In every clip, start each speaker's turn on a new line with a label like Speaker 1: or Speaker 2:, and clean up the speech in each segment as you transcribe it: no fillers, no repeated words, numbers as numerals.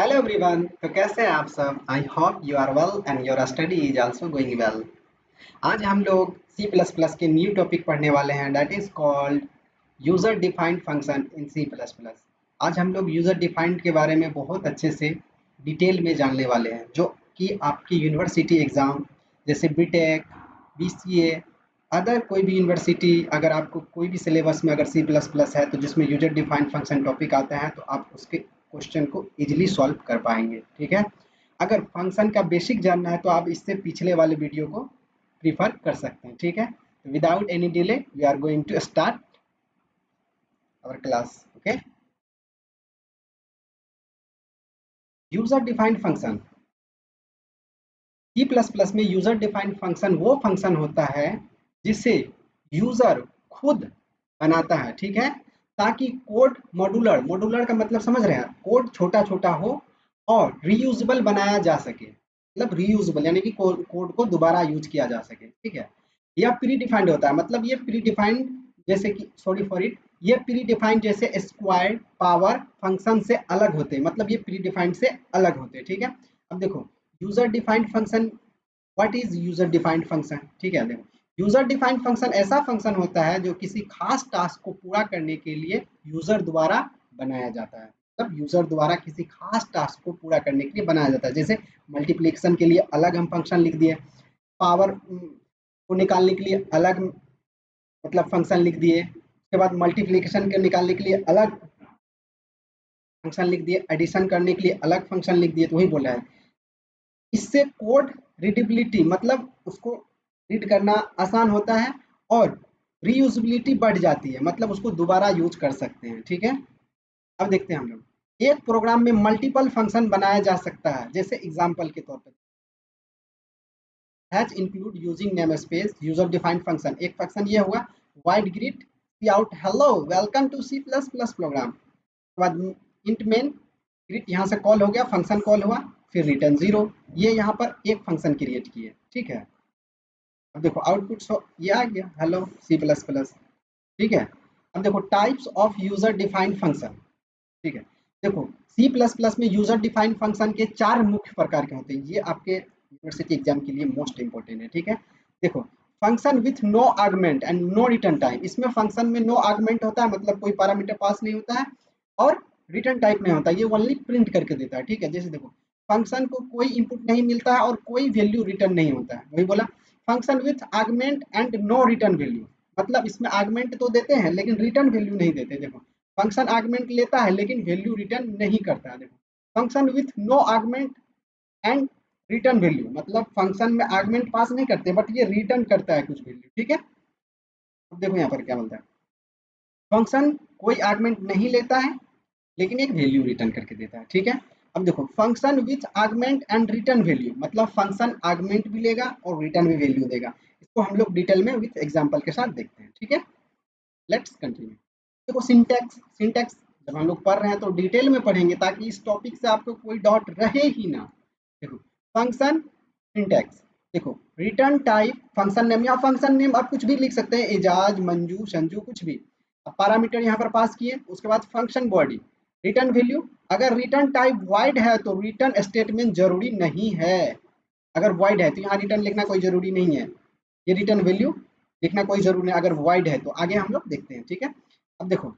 Speaker 1: Hello everyone. तो कैसे हैं आप सब? I hope you are well and your study is also going well. आज हम लोग सी प्लस प्लस के न्यू टॉपिक पढ़ने वाले हैं, that is called user defined function in C plus plus. आज हम लोग यूजर डिफाइंड के बारे में बहुत अच्छे से डिटेल में जानने वाले हैं, जो कि आपकी यूनिवर्सिटी एग्जाम जैसे बीटेक, बीसीए, अदर कोई भी यूनिवर्सिटी, अगर आपको कोई भी सिलेबस में अगर सी प्लस प्लस है तो जिसमें यूजर डिफाइंड फंक्शन टॉपिक आता है तो आप उसके क्वेश्चन को इजीली सॉल्व कर पाएंगे। ठीक है, अगर फंक्शन का बेसिक जानना है तो आप इससे पिछले वाले वीडियो को प्रीफर कर सकते हैं। ठीक है, without any delay we are going to start our class. Okay, user defined function. C plus plus में यूजर डिफाइंड फंक्शन वो फंक्शन होता है जिसे यूजर खुद बनाता है। ठीक है, ताकि कोड मॉड्यूलर, मॉड्यूलर का मतलब समझ रहे हैं, कोड छोटा छोटा हो और रीयूजेबल बनाया जा सके। मतलब रीयूजेबल यानी कि कोड को दोबारा यूज किया जा सके। ठीक है, यह प्री डिफाइंड होता है, मतलब ये प्री डिफाइंड जैसे कि सॉरी फॉर इट, ये प्री डिफाइंड जैसे स्क्वायर पावर फंक्शन से अलग होते हैं, मतलब ये प्री डिफाइंड से अलग होते हैं। ठीक है, अब देखो user defined function, what is user defined function. ठीक है, देखो यूजर डिफाइंड फंक्शन ऐसा फंक्शन होता है जो किसी खास टास्क को पूरा करने के लिए यूजर द्वारा बनाया जाता है। मतलब यूजर द्वारा किसी खास टास्क को पूरा करने के लिए बनाया जाता है। जैसे मल्टीप्लिकेशन के लिए अलग हम फंक्शन लिख दिए, पावर को निकालने के लिए अलग मतलब फंक्शन लिख दिए, उसके बाद मल्टीप्लिकेशन के निकालने के लिए अलग फंक्शन लिख दिए, एडिशन करने के लिए अलग फंक्शन लिख दिए। तो वही बोला है, इससे कोड रीडेबिलिटी मतलब उसको रीड करना आसान होता है और रीयूजेबिलिटी बढ़ जाती है, मतलब उसको दोबारा यूज कर सकते हैं। ठीक है, अब देखते हैं हम लोग एक प्रोग्राम में मल्टीपल फंक्शन बनाया जा सकता है। जैसे एग्जांपल के तौर पर hash include using namespace user defined function. एक फंक्शन ये हुआ void greet cout hello welcome to C plus plus program. उसके बाद इंट मेन ग्रीट यहाँ से कॉल हो गया, फंक्शन कॉल हुआ, फिर रिटर्न जीरो। ये यहाँ पर एक फंक्शन क्रिएट किए। ठीक है, अब देखो आउटपुट ये आ गया हेलो सी प्लस प्लस। ठीक है, अब देखो types of user defined function. ठीक है, देखो सी प्लस प्लस में यूजर डिफाइंड फंक्शन के चार मुख्य प्रकार के होते हैं। ये आपके यूनिवर्सिटी एग्जाम के लिए मोस्ट इंपॉर्टेंट है। ठीक है, देखो function with no argument and no return type. इसमें फंक्शन में नो आर्गुमेंट होता है, मतलब कोई पैरामीटर पास नहीं होता है, और रिटर्न टाइप में होता है, ये ओनली प्रिंट करके देता है। ठीक है, जैसे देखो फंक्शन को कोई इनपुट नहीं मिलता है और कोई वैल्यू रिटर्न नहीं होता है। वही बोला function with argument and no return value, मतलब इसमें आर्गुमेंट तो देते हैं लेकिन रिटर्न वैल्यू नहीं देते। देखो फंक्शन आर्गुमेंट लेता है लेकिन वैल्यू रिटर्न नहीं करता है। देखो function with no argument and return value, मतलब फंक्शन में आर्गुमेंट पास नहीं करते बट ये रिटर्न करता है कुछ वैल्यू। ठीक है, अब देखो यहाँ पर क्या बोलता है, फंक्शन कोई आर्गुमेंट नहीं लेता है लेकिन एक वैल्यू रिटर्न करके देता है। ठीक है, अब देखो function with argument and return value, मतलब फंक्शन आर्गुमेंट भी लेगा और रिटर्न भी वैल्यू देगा। इसको हम लोग डिटेल में विथ एग्जांपल के साथ देखते हैं। ठीक है, लेट्स कंटिन्यू। देखो सिंटैक्स, सिंटैक्स जब हम लोग पढ़ रहे हैं तो डिटेल में पढ़ेंगे ताकि इस टॉपिक से आपको कोई डाउट रहे ही ना। देखो फंक्शन सिंटैक्स, देखो रिटर्न टाइप फंक्शन नेम, या फंक्शन नेम आप कुछ भी लिख सकते हैं, एजाज मंजू संजू कुछ भी। अब पैरामीटर यहाँ पर पास किए, उसके बाद फंक्शन बॉडी, रिटर्न वैल्यू। अगर रिटर्न टाइप वाइड है तो रिटर्न स्टेटमेंट जरूरी नहीं है। अगर वाइड है तो यहाँ रिटर्न लिखना कोई जरूरी नहीं है, ये रिटर्न वैल्यू लिखना कोई जरूरी नहीं अगर वाइड है तो। आगे हम लोग देखते हैं। ठीक है, अब देखो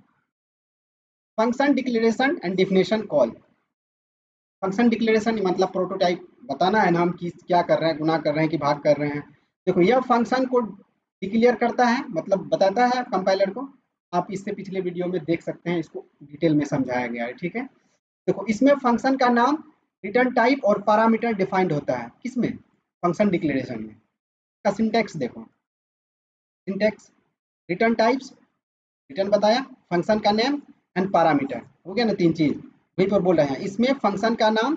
Speaker 1: function declaration and definition call. Function declaration मतलब प्रोटोटाइप बताना है ना, हम किस क्या कर रहे हैं, गुना कर रहे हैं कि भाग कर रहे हैं। देखो यह फंक्शन को डिक्लेयर करता है, मतलब बताता है कंपाइलर को। आप इससे पिछले वीडियो में देख सकते हैं, इसको डिटेल में समझाया गया है। ठीक है, देखो इसमें फंक्शन का नाम, रिटर्न टाइप और पैरामीटर डिफाइंड होता है। किसमें? फंक्शन डिक्लेरेशन में। का सिंटैक्स देखो, सिंटैक्स रिटर्न टाइप्स, रिटर्न बताया, फंक्शन का नेम एंड पैरामीटर, हो गया ना तीन चीज। वहीं पर बोल रहे हैं इसमें फंक्शन का नाम,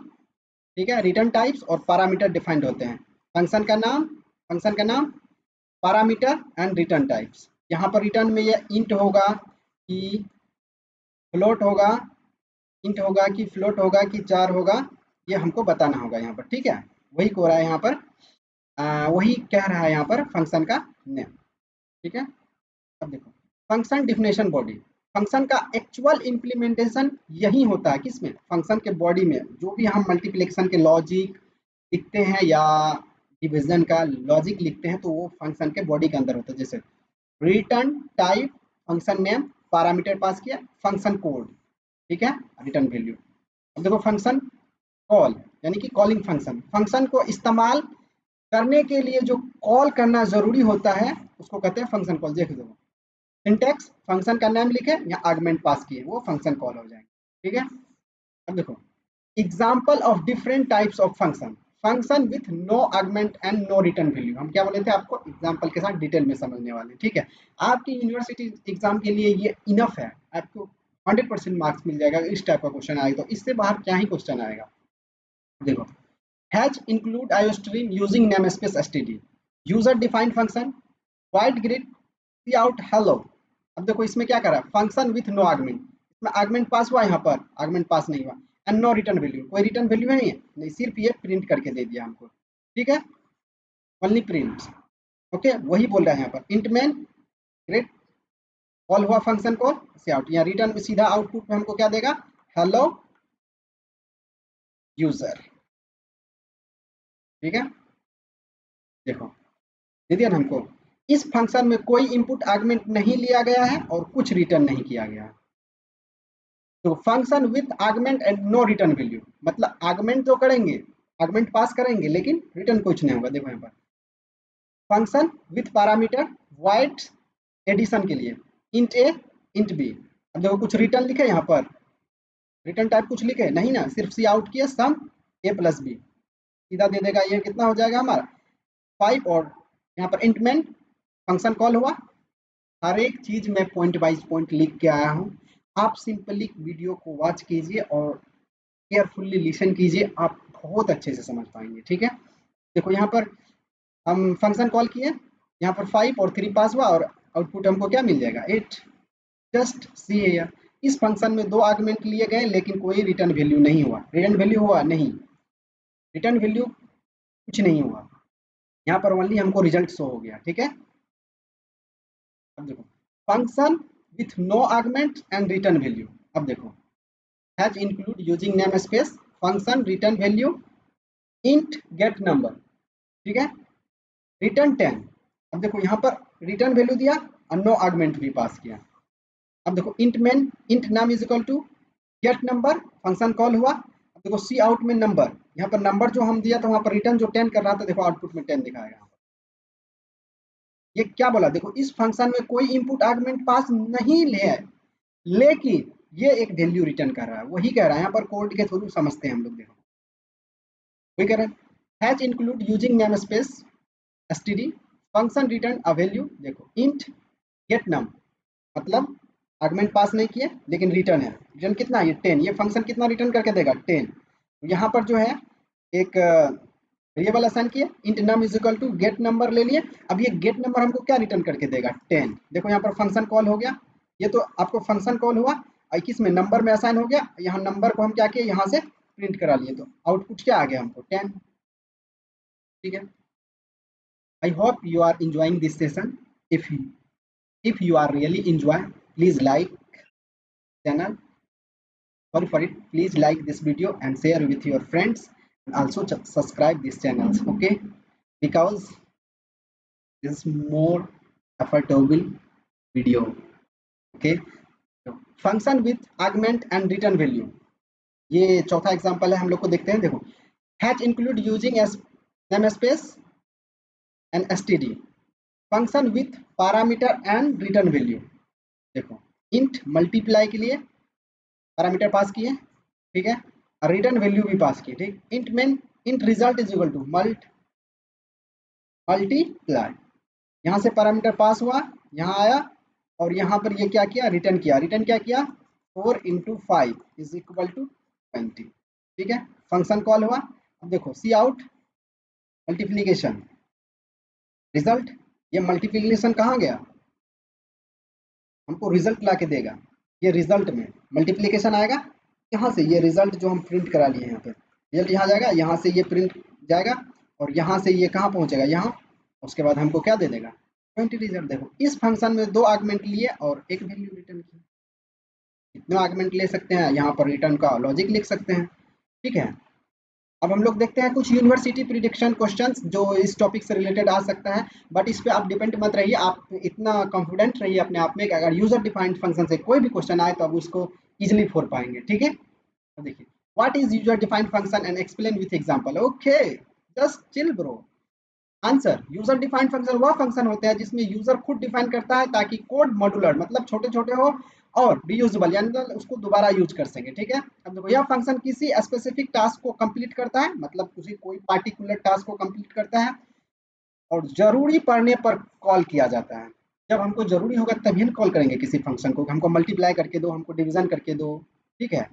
Speaker 1: ठीक है, रिटर्न टाइप्स और पैरामीटर डिफाइंड होते हैं। फंक्शन का नाम, फंक्शन का नाम, पैरामीटर एंड रिटर्न टाइप्स। यहाँ पर रिटर्न में ये इंट होगा कि फ्लोट होगा, इंट होगा कि फ्लोट होगा कि चार होगा, ये हमको बताना होगा यहाँ पर। ठीक है, वही को रहा है यहाँ पर, वही कह रहा है यहाँ पर फंक्शन का नेम। ठीक है, अब देखो फंक्शन डिफिनेशन बॉडी। फंक्शन का एक्चुअल इम्प्लीमेंटेशन यही होता है, किसमें, फंक्शन के बॉडी में। जो भी हम मल्टीप्लिकेशन के लॉजिक लिखते हैं या डिवीजन का लॉजिक लिखते हैं तो वो फंक्शन के बॉडी के अंदर होता है। जैसे return type, function name, parameter pass किया, फंक्शन कोड, ठीक है, रिटर्न वैल्यू। अब देखो फंक्शन कॉल यानी कि कॉलिंग फंक्शन, फंक्शन को इस्तेमाल करने के लिए जो कॉल करना जरूरी होता है उसको कहते हैं फंक्शन कॉल। देख दो सिंटैक्स, फंक्शन का नाम लिखे या आर्गुमेंट पास किए वो फंक्शन कॉल हो जाएंगे, ठीक है। अब देखो example of different types of function, function with no argument and no return value. हम क्या बोले थे आपको, एग्जाम्पल के साथ डिटेल में समझने वाले, ठीक है। आपकी यूनिवर्सिटी एग्जाम के लिए ये इनफ है, आपको 100% मार्क्स मिल जाएगा इस टाइप का क्वेश्चन आएगा, तो इससे बाहर क्या ही क्वेश्चन आएगा। देखो hash include iostream using namespace std, user defined function, void greet, cout hello. अब देखो इसमें क्या करा, फंक्शन विथ नो आर्गुमेंट, इसमें आर्गुमेंट पास हुआ, यहाँ पर आर्गुमेंट पास नहीं हुआ, एंड नो रिटर्न वैल्यू, कोई रिटर्न वैल्यू है नहीं, सिर्फ ये प्रिंट करके दे दिया हमको, ठीक है, ओनली प्रिंट। ओके वही बोल रहा है यहाँ पर इंट मेन ग्रेट, कॉल हुआ फंक्शन कॉल, सी आउट, यहाँ रिटर्न में सीधा आउटपुट में हमको क्या देगा, हेलो यूजर, ठीक है। देखो दे दिया ना हमको, इस फंक्शन में कोई इनपुट आर्गुमेंट नहीं लिया गया है और कुछ रिटर्न नहीं किया गया है। तो function with argument and no return value, मतलब आर्गुमेंट तो करेंगे, आर्गुमेंट पास करेंगे लेकिन रिटर्न कुछ नहीं होगा। देखो यहाँ पर function with parameter void addition के लिए इंट ए इंट बी। अब देखो कुछ रिटर्न लिखे यहाँ पर, रिटर्न टाइप कुछ लिखे नहीं ना, सिर्फ सी आउट किया सम ए प्लस बी, सीधा दे देगा, ये कितना हो जाएगा हमारा 5। और यहाँ पर इंट मेन फंक्शन कॉल हुआ। हर एक चीज मैं पॉइंट बाइज पॉइंट लिख के आया हूँ, आप सिंपली वीडियो को वॉच कीजिए और केयरफुल्ली लिसन कीजिए, आप बहुत अच्छे से समझ पाएंगे, ठीक है। देखो यहाँ पर हम फंक्शन कॉल किए, यहाँ पर 5 और 3 पास हुआ और आउटपुट हमको क्या मिल जाएगा 8। जस्ट सी हियर, इस फंक्शन में 2 आर्गुमेंट लिए गए लेकिन कोई रिटर्न वैल्यू नहीं हुआ, रिटर्न वैल्यू हुआ नहीं, रिटर्न वैल्यू कुछ नहीं हुआ, यहाँ पर ओनली हमको रिजल्ट शो हो गया, ठीक है। अब देखो function with no argument and return value, अब देखो hash include using namespace, function return value int get number, ठीक है, रिटर्न 10। अब देखो यहाँ पर रिटर्न वैल्यू दिया और नो आर्गुमेंट भी पास किया। अब देखो int main int num is equal to get number, function call हुआ। अब देखो सी आउट में नंबर, यहाँ पर नंबर जो हम दिया था वहाँ पर रिटर्न जो 10 कर रहा था, देखो आउटपुट में 10 दिखाएगा। ये क्या बोला, देखो इस फंक्शन में कोई इनपुट आर्गुमेंट पास नहीं है लेकिन ये एक वैल्यू रिटर्न कर रहा है, वही कह रहा है यहाँ पर, कोड के थ्रू समझते हैं हम लोग। देखो वही कह रहे हैं has include using name space STD, function return a value. देखो इंट गेट नम, मतलब आर्गुमेंट पास नहीं किए लेकिन रिटर्न है, रिटर्न कितना है 10, ये फंक्शन कितना रिटर्न करके देगा 10। यहाँ पर जो है एक वेरिएबल असाइन किए, int num is equal to get number ले लिए। अब ये गेट नंबर हमको क्या रिटर्न करके देगा 10। देखो यहाँ पर फंक्शन कॉल हो गया, ये तो आपको फंक्शन कॉल हुआ और किस में नंबर में असाइन हो गया, यहाँ नंबर को हम क्या किए यहाँ से प्रिंट करा लिए, तो आउटपुट क्या आ गया हमको 10, ठीक है। I hope you are enjoying this session. If you are really enjoy, please like channel, sorry for it, please like this video and share with your friends, and also subscribe these channels, okay, because this is more affordable video, okay. Function with argument and return value, ये चौथा example है हम लोग को, देखते हैं। देखो hash include using S name space and STD, function with parameter and return value. देखो इंट मल्टीप्लाई के लिए पैरामीटर पास किए, ठीक है, और रिटर्न वैल्यू भी पास किए, ठीक। Int main int result is equal to multiply, यहाँ से पैरामीटर पास हुआ, यहाँ आया और यहाँ पर ये क्या किया, रिटर्न किया, रिटर्न क्या किया 4 × 5 इज इक्वल टू 20, ठीक है। फंक्शन कॉल हुआ। अब देखो सी आउट मल्टीप्लीकेशन रिजल्ट, ये मल्टीप्लीकेशन कहाँ गया, हमको रिजल्ट ला के देगा, ये रिजल्ट में मल्टीप्लीकेशन आएगा, यहाँ से ये रिजल्ट जो हम प्रिंट करा लिए यहाँ पे, रिजल्ट यहाँ जाएगा, यहाँ से ये प्रिंट जाएगा और यहाँ से ये कहाँ पहुँचेगा यहाँ, उसके बाद हमको क्या दे देगा 20 रिजल्ट। देखो इस फंक्शन में 2 आर्गुमेंट लिए और एक वैल्यू रिटर्न की, कितने आर्गुमेंट ले सकते हैं, यहाँ पर रिटर्न का लॉजिक लिख सकते हैं। ठीक है, अब हम लोग देखते हैं कुछ यूनिवर्सिटी प्रिडिक्शन क्वेश्चंस जो इस टॉपिक से रिलेटेड आ सकता है, बट इस पे आप डिपेंड मत रहिए, आप इतना कॉन्फिडेंट रहिए अपने आप में कि अगर यूजर डिफाइंड फंक्शन से कोई भी क्वेश्चन आए तो आप उसको इजिली फोड़ पाएंगे। ठीक है, तो देखिए what is user defined function and explain with example. Okay, just chill bro. Answer, user defined function वह फंक्शन होते हैं जिसमें यूजर खुद डिफाइन करता है ताकि कोड मॉड्यूलर मतलब छोटे छोटे हो और रीयूजेबल यानी उसको दोबारा यूज कर सके। ठीक है, अब देखो यह फंक्शन किसी स्पेसिफिक टास्क को कंप्लीट करता है, मतलब किसी कोई पार्टिकुलर टास्क को कंप्लीट करता है और जरूरी पड़ने पर कॉल किया जाता है। जब हमको जरूरी होगा तभी हम कॉल करेंगे किसी फंक्शन को, हमको मल्टीप्लाई करके दो, हमको डिवीजन करके दो। ठीक है,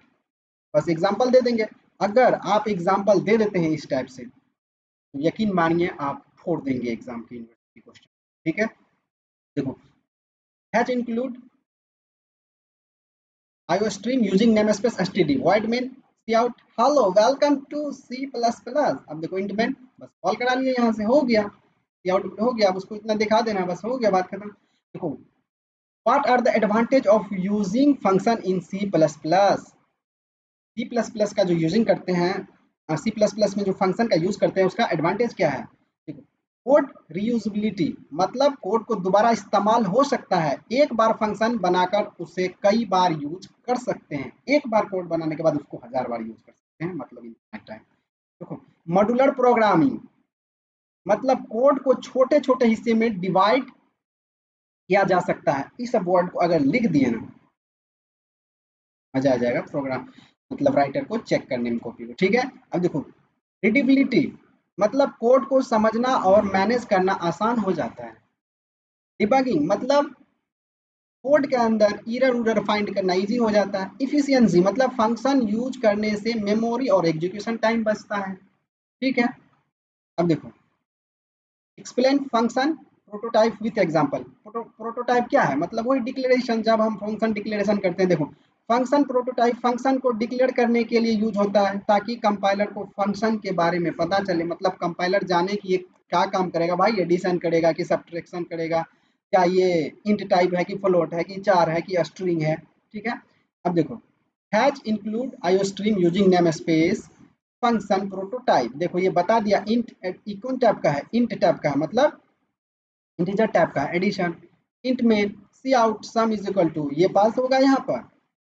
Speaker 1: बस एग्जाम्पल दे देंगे। अगर आप एग्जाम्पल दे देते हैं इस टाइप से तो यकीन मानिए आप फोड़ देंगे एग्जाम की यूनिवर्सिटी क्वेश्चन। ठीक है, देखो hash include iostream using namespace std void main cout hello welcome to C++। अब देखो int main बस कॉल करा लिया, यहाँ से हो गया, cout हो गया, अब उसको इतना दिखा देना, बस हो गया, बात खत्म। देखो what are the advantage of using function in C++। C++ का जो यूजिंग करते हैं, C++ में जो फंक्शन का यूज करते हैं उसका एडवांटेज क्या है। देखो कोड रीयूजेबिलिटी मतलब कोड को दोबारा इस्तेमाल हो सकता है, एक बार फंक्शन बनाकर उसे कई बार यूज कर सकते हैं, एक बार कोड बनाने के बाद उसको 1000 बार यूज कर सकते हैं, मतलब इनफाइनाइट टाइम। देखो मॉड्यूलर प्रोग्रामिंग मतलब कोड को छोटे छोटे हिस्से में डिवाइड किया जा सकता है। इस वर्ड को अगर लिख दिए ना मजा आ जाएगा प्रोग्राम मतलब राइटर को चेक करने में कॉपी को। ठीक है, अब देखो रीडेबिलिटी मतलब कोड को समझना और मैनेज करना आसान हो जाता है। डिबगिंग मतलब कोड के अंदर एरर उरर फाइंड करना इजी हो जाता है। इफिशियंसी मतलब फंक्शन यूज करने से मेमोरी और एग्जीक्यूशन टाइम बचता है। ठीक है, अब देखो explain function prototype with example. Prototype क्या है, मतलब वही डिक्लेरेशन, जब हम फंक्शन डिक्लेरेशन करते हैं। देखो फंक्शन प्रोटोटाइप फंक्शन को डिक्लेयर करने के लिए यूज होता है ताकि कंपाइलर को फंक्शन के बारे में पता चले, मतलब कंपाइलर जाने कि ये क्या काम करेगा, भाई एडिशन करेगा कि सब्ट्रैक्शन करेगा, क्या ये इंट टाइप है कि फ्लोट है कि चार है कि स्ट्रिंग है। ठीक है, अब देखो hash include iostream using namespace function prototype. देखो ये बता दिया इंट इक्वल टाइप का है, इंट टाइप का है मतलब इंटीजर टाइप का है, एडिशन। इंट में cout sum is equal to ये पास होगा यहाँ पर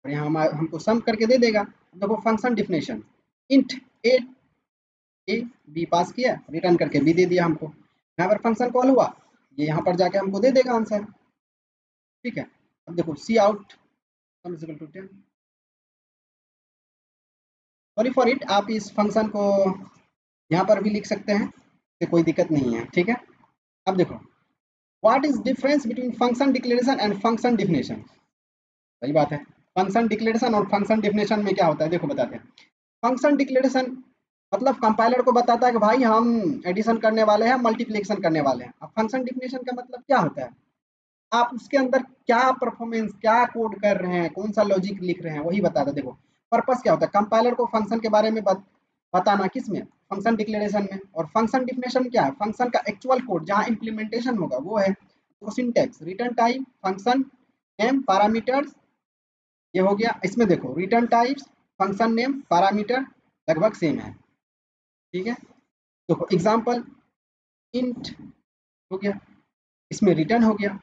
Speaker 1: और यहाँ हमको सम करके दे देगा। देखो function definition int a a b pass किया, रिटर्न करके बी दे दिया हमको, यहाँ पर फंक्शन कॉल हुआ, ये यहाँ पर जाके हमको दे देगा आंसर। ठीक है, अब देखो cout sum is equal to 10। Sorry for it, आप इस फंक्शन को यहाँ पर भी लिख सकते हैं, तो कोई दिक्कत नहीं है। ठीक है, अब देखो what is difference between function declaration and function definition. सही बात है, फंक्शन डिक्लेरेशन और फंक्शन डिफिनेशन में क्या होता है, देखो बताते हैं। फंक्शन डिक्लेरेशन मतलब कंपाइलर को बताता है कि भाई हम एडिशन करने वाले हैं, मल्टीप्लिकेशन करने वाले हैं। अब फंक्शन डिफिनेशन का मतलब क्या होता है, आप उसके अंदर क्या परफॉर्मेंस क्या कोड कर रहे हैं, कौन सा लॉजिक लिख रहे हैं, वही बताता है। देखो पर्पस क्या होता है, कंपाइलर को फंक्शन के बारे में बताना, किस में, फंक्शन डिक्लेरेशन में। और फंक्शन डिफिनेशन क्या है, फंक्शन का एक्चुअल कोड जहाँ इम्प्लीमेंटेशन होगा वो है। तो syntax return type function name parameters, ये हो गया। इसमें देखो return types function name parameter लगभग सेम है। ठीक है, देखो एग्जांपल इंट हो गया, इसमें रिटर्न हो गया,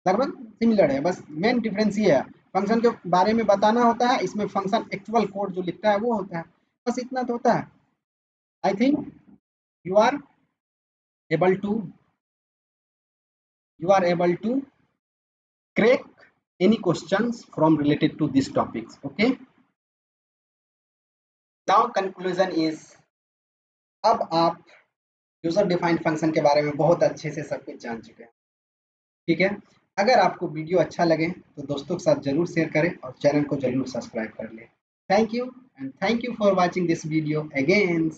Speaker 1: लगभग सिमिलर है, बस मेन डिफरेंस ये है फंक्शन के बारे में बताना होता है, इसमें फंक्शन एक्चुअल कोड जो लिखता है वो होता है, बस इतना तो होता है। I think you are able to you are able to crack any questions from related to these topics. Okay, now conclusion is अब आप यूजर डिफाइंड फंक्शन के बारे में बहुत अच्छे से सब कुछ जान चुके हैं। ठीक है, अगर आपको वीडियो अच्छा लगे तो दोस्तों के साथ जरूर शेयर करें और चैनल को जरूर सब्सक्राइब कर लें। Thank you and thank you for watching this video again.